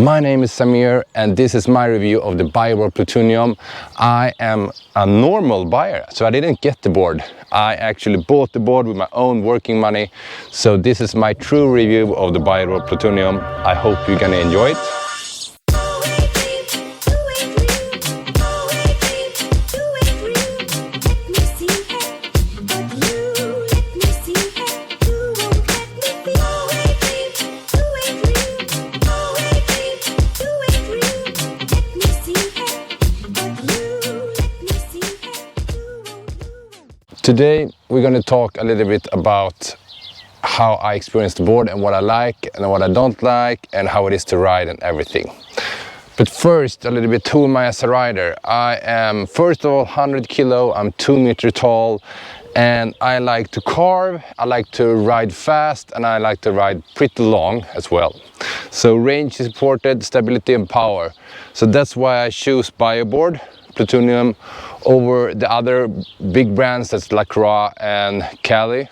My name is Samir and this is my review of the BIOBOARD Plutonium. I am a normal buyer, so I didn't get the board. I actually bought the board with my own working money. So this is my true review of the BIOBOARD Plutonium. I hope you're gonna enjoy it. Today we're going to talk a little bit about how I experienced the board and what I like and what I don't like and how it is to ride and everything. But first, a little bit who am I as a rider. I am first of all 100 kilo, I'm 2 meters tall, and I like to carve, I like to ride fast, and I like to ride pretty long as well. So range is important, stability and power. So that's why I choose BIOBOARD Plutonium over the other big brands that's LaCroix and Cali,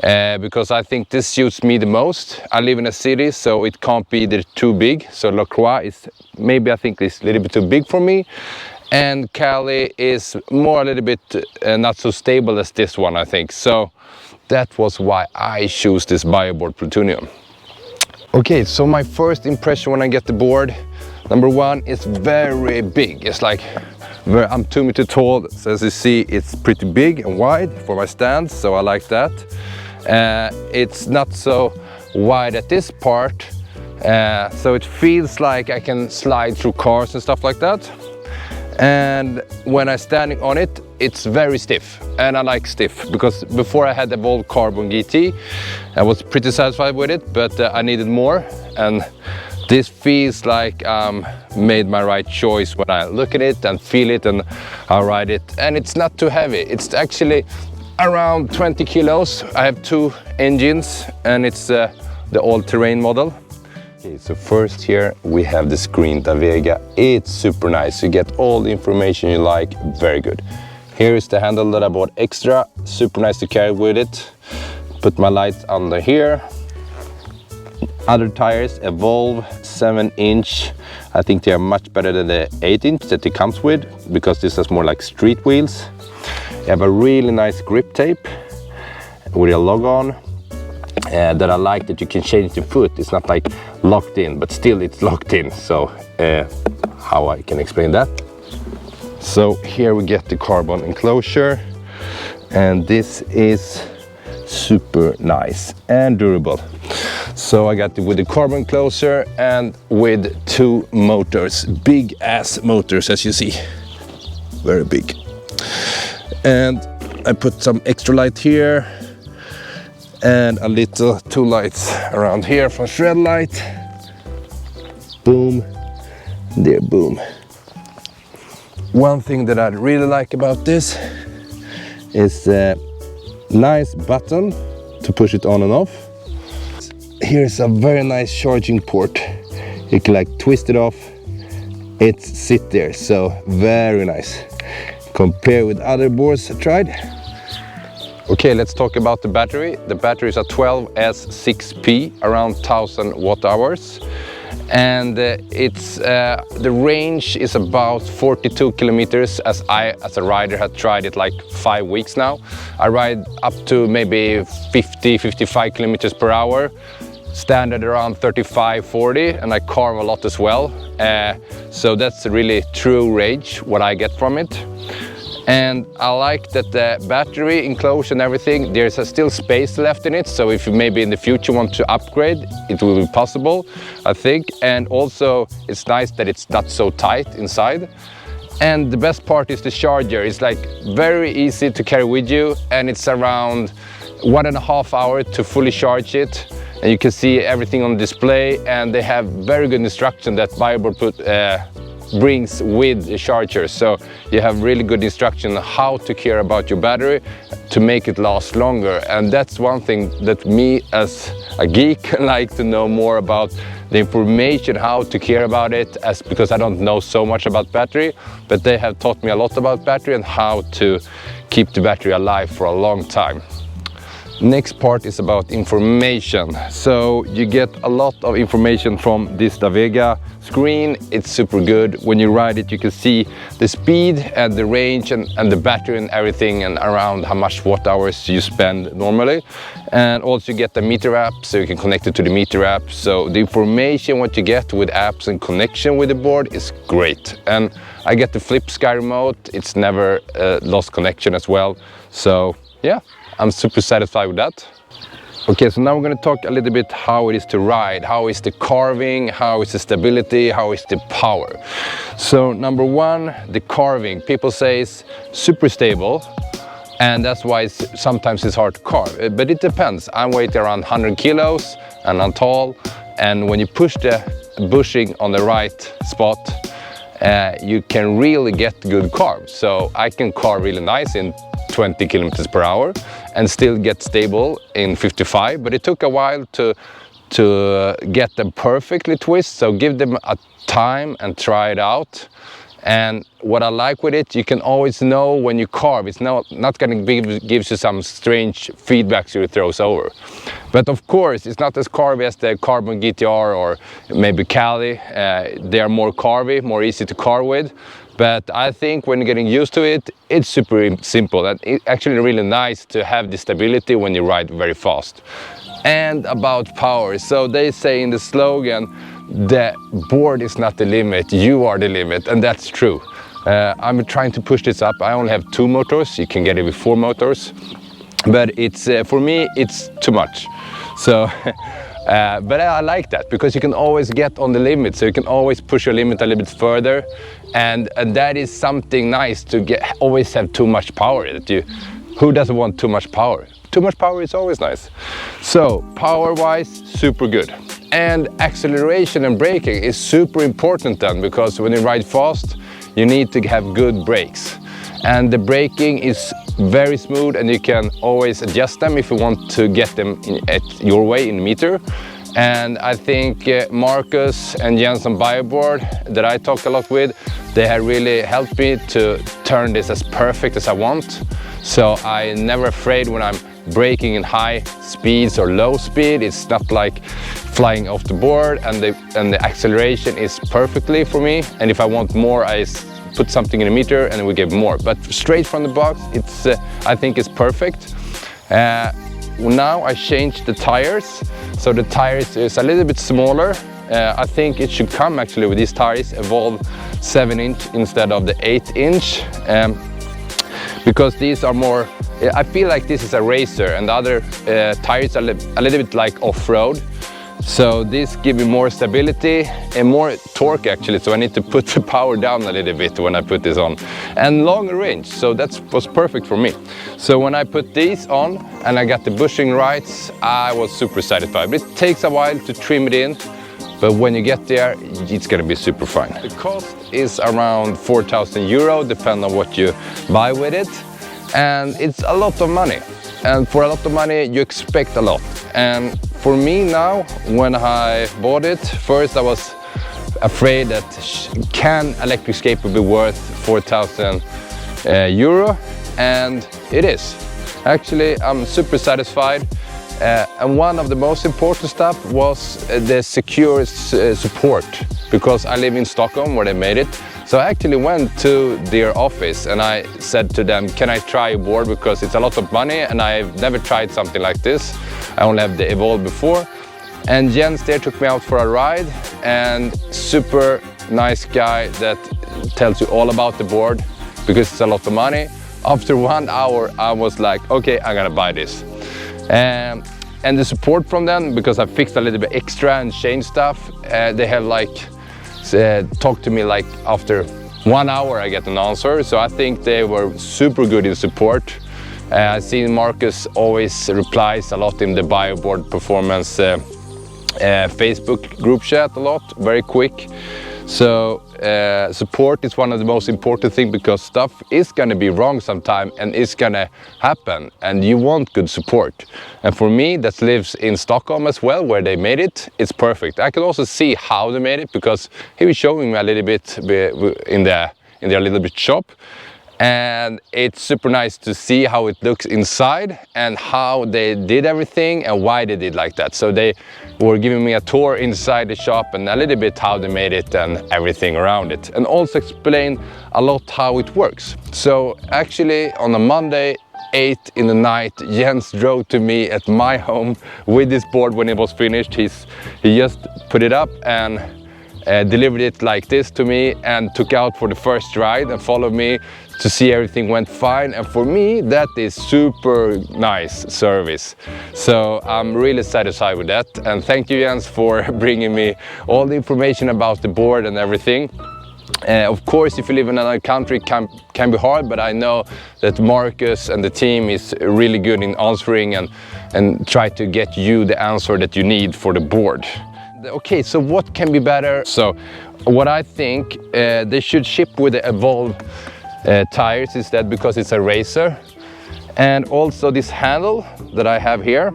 because I think this suits me the most. I live in a city, so it can't be either too big. So LaCroix is maybe, I think, it's a little bit too big for me, and Cali is more a little bit not so stable as this one, I think. So that was why I choose this BIOBOARD Plutonium. Okay, so my first impression when I get the board, number one, it's very big. It's like, I'm 2 meters tall, so as you see, it's pretty big and wide for my stance, so I like that. It's not so wide at this part, so it feels like I can slide through cars and stuff like that. And when I'm standing on it, it's very stiff, and I like stiff because before I had the Evolved Carbon GT, I was pretty satisfied with it, but I needed more, and this feels like made my right choice when I look at it and feel it and I ride it. And it's not too heavy. It's actually around 20 kilos. I have 2 engines and it's the all-terrain model. Okay, so first here we have the screen, the Vega. It's super nice. You get all the information you like, very good. Here is the handle that I bought extra, super nice to carry with it. Put my lights under here. Other tires, Evolve 7-inch. I think they are much better than the 8-inch that it comes with, because this has more like street wheels. You have a really nice grip tape with a logo on that I like, that you can change the foot. It's not like locked in, but still it's locked in. So how I can explain that? So here we get the carbon enclosure, and this is super nice and durable. So I got it with the carbon enclosure and with 2 motors, big ass motors, as you see, very big. And I put some extra light here and a little 2 lights around here for shred light. Boom, there, boom. One thing that I really like about this is a nice button to push it on and off. Here's a very nice charging port. You can like twist it off, it sits there, so very nice. Compare with other boards I tried. Okay, let's talk about the battery. The battery is a 12S6P, around 1000 watt hours. And it's the range is about 42 kilometers, as I as a rider had tried it like 5 weeks now. I ride up to maybe 50-55 kilometers per hour, standard around 35-40, and I carve a lot as well. So that's really true range what I get from it. And I like that the battery enclosure and everything, there's still space left in it, so if you maybe in the future want to upgrade, it will be possible, I think. And also it's nice that it's not so tight inside. And the best part is the charger. It's like very easy to carry with you, and it's around 1.5 hours to fully charge it. And you can see everything on display, and they have very good instruction that BIOBOARD brings with the charger. So you have really good instruction on how to care about your battery to make it last longer. And that's one thing that me as a geek like to know more about, the information how to care about it, as because I don't know so much about battery, but they have taught me a lot about battery and how to keep the battery alive for a long time. Next part is about information. So you get a lot of information from this Vega screen. It's super good. When you ride it, you can see the speed and the range and the battery and everything, and around how much watt hours you spend normally. And also you get the meter app, so you can connect it to the meter app. So the information what you get with apps and connection with the board is great. And I get the flip sky remote. It's never lost connection as well. So yeah, I'm super satisfied with that. Okay, so now we're going to talk a little bit how it is to ride. How is the carving, how is the stability, how is the power. So number one, the carving. People say it's super stable, and that's why sometimes it's hard to carve. But it depends. I'm weighing around 100 kilos and I'm tall, and when you push the bushing on the right spot, you can really get good carve. So I can carve really nice in 20 kilometers per hour and still get stable in 55, but it took a while to get them perfectly twist. So give them a time and try it out. And what I like with it, you can always know when you carve, it's not going to give you some strange feedbacks you throws over. But of course, it's not as carvy as the Carbon GTR or maybe Cali. They are more carvy, more easy to carve with. But I think when you're getting used to it, it's super simple, and it's actually really nice to have the stability when you ride very fast. And about power, so they say in the slogan, the board is not the limit, you are the limit, and that's true. I'm trying to push this up. I only have 2 motors, you can get it with 4 motors, but it's for me it's too much. So but I like that, because you can always get on the limit, so you can always push your limit a little bit further, and that is something nice to always have too much power. Who doesn't want too much power? Too much power is always nice. So power wise, super good. And acceleration and braking is super important then, because when you ride fast you need to have good brakes, and the braking is very smooth, and you can always adjust them if you want to get them at your way in the meter. And I think Marcus and Jens on BIOBOARD that I talk a lot with, they have really helped me to turn this as perfect as I want. So I'm never afraid when I'm braking in high speeds or low speed. It's not like flying off the board, and the acceleration is perfectly for me. And if I want more, I put something in the meter and we get more. But straight from the box, it's I think it's perfect. Now I changed the tires, so the tires is a little bit smaller. I think it should come actually with these tires, Evolve 7-inch instead of the 8-inch, because these are more, I feel like this is a racer, and the other tires are a little bit like off-road. So this gives me more stability and more torque actually, so I need to put the power down a little bit when I put this on. And longer range, so that was perfect for me. So when I put these on and I got the bushing rights, I was super satisfied. But it takes a while to trim it in, but when you get there, it's gonna be super fine. The cost is around 4,000 euro, depending on what you buy with it. And it's a lot of money. And for a lot of money, you expect a lot. And for me now, when I bought it, first I was afraid that can electric skateboard be worth 4,000 euro? And it is. Actually, I'm super satisfied. And one of the most important stuff was the secure support, because I live in Stockholm where they made it. So I actually went to their office and I said to them, can I try a board, because it's a lot of money and I've never tried something like this. I only have the Evolve before. And Jens there took me out for a ride, and super nice guy that tells you all about the board, because it's a lot of money. After 1 hour I was like, okay, I'm gonna buy this. And the support from them, because I fixed a little bit extra and changed stuff, they have like talked to me like after 1 hour I get an answer. So I think they were super good in support. I see Marcus always replies a lot in the BIOBOARD Performance Facebook group chat a lot, very quick. So support is one of the most important things, because stuff is going to be wrong sometime and it's going to happen, and you want good support. And for me that lives in Stockholm as well, where they made it, it's perfect. I can also see how they made it, because he was showing me a little bit in their little bit shop, and it's super nice to see how it looks inside and how they did everything and why they did like that. So they were giving me a tour inside the shop and a little bit how they made it and everything around it, and also explain a lot how it works. So actually on a Monday 8 in the night, Jens drove to me at my home with this board when it was finished. He just put it up and delivered it like this to me and took out for the first ride and followed me to see everything went fine. And for me, that is super nice service. So I'm really satisfied with that. And thank you, Jens, for bringing me all the information about the board and everything. Of course, if you live in another country, it can be hard, but I know that Marcus and the team is really good in answering and try to get you the answer that you need for the board. Okay, so what can be better? So what I think they should ship with the Evolve tires instead, because it's a racer. And also this handle that I have here,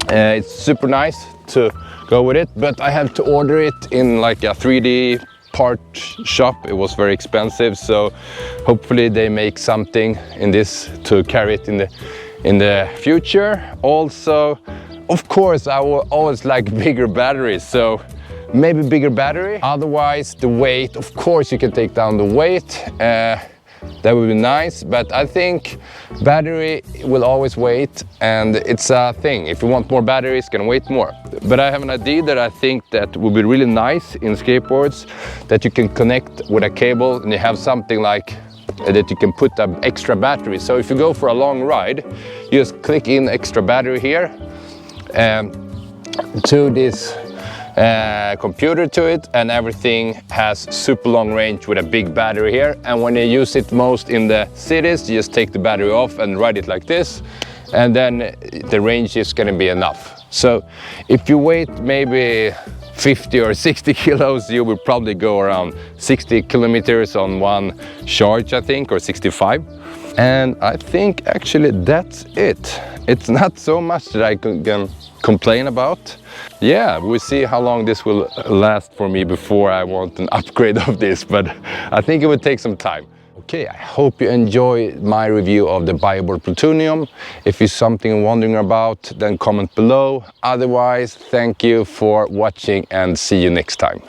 it's super nice to go with it, but I have to order it in like a 3D part shop. It was very expensive, so hopefully they make something in this to carry it in the future. Also, of course, I will always like bigger batteries, so maybe bigger battery. Otherwise, the weight, of course you can take down the weight, that would be nice, but I think battery will always wait, and it's a thing. If you want more battery, it's gonna weight more. But I have an idea that I think that would be really nice in skateboards, that you can connect with a cable and you have something like that you can put an extra battery. So if you go for a long ride, you just click in extra battery here to this computer to it, and everything has super long range with a big battery here. And when you use it most in the cities, you just take the battery off and ride it like this, and then the range is going to be enough. So if you weigh maybe 50 or 60 kilos, you will probably go around 60 kilometers on one charge, I think, or 65. And I think actually that's it. It's not so much that I can complain about. Yeah, we'll see how long this will last for me before I want an upgrade of this, but I think it would take some time. Okay, I hope you enjoyed my review of the BIOBOARD Plutonium. If it's something you're wondering about, then comment below. Otherwise, thank you for watching and see you next time.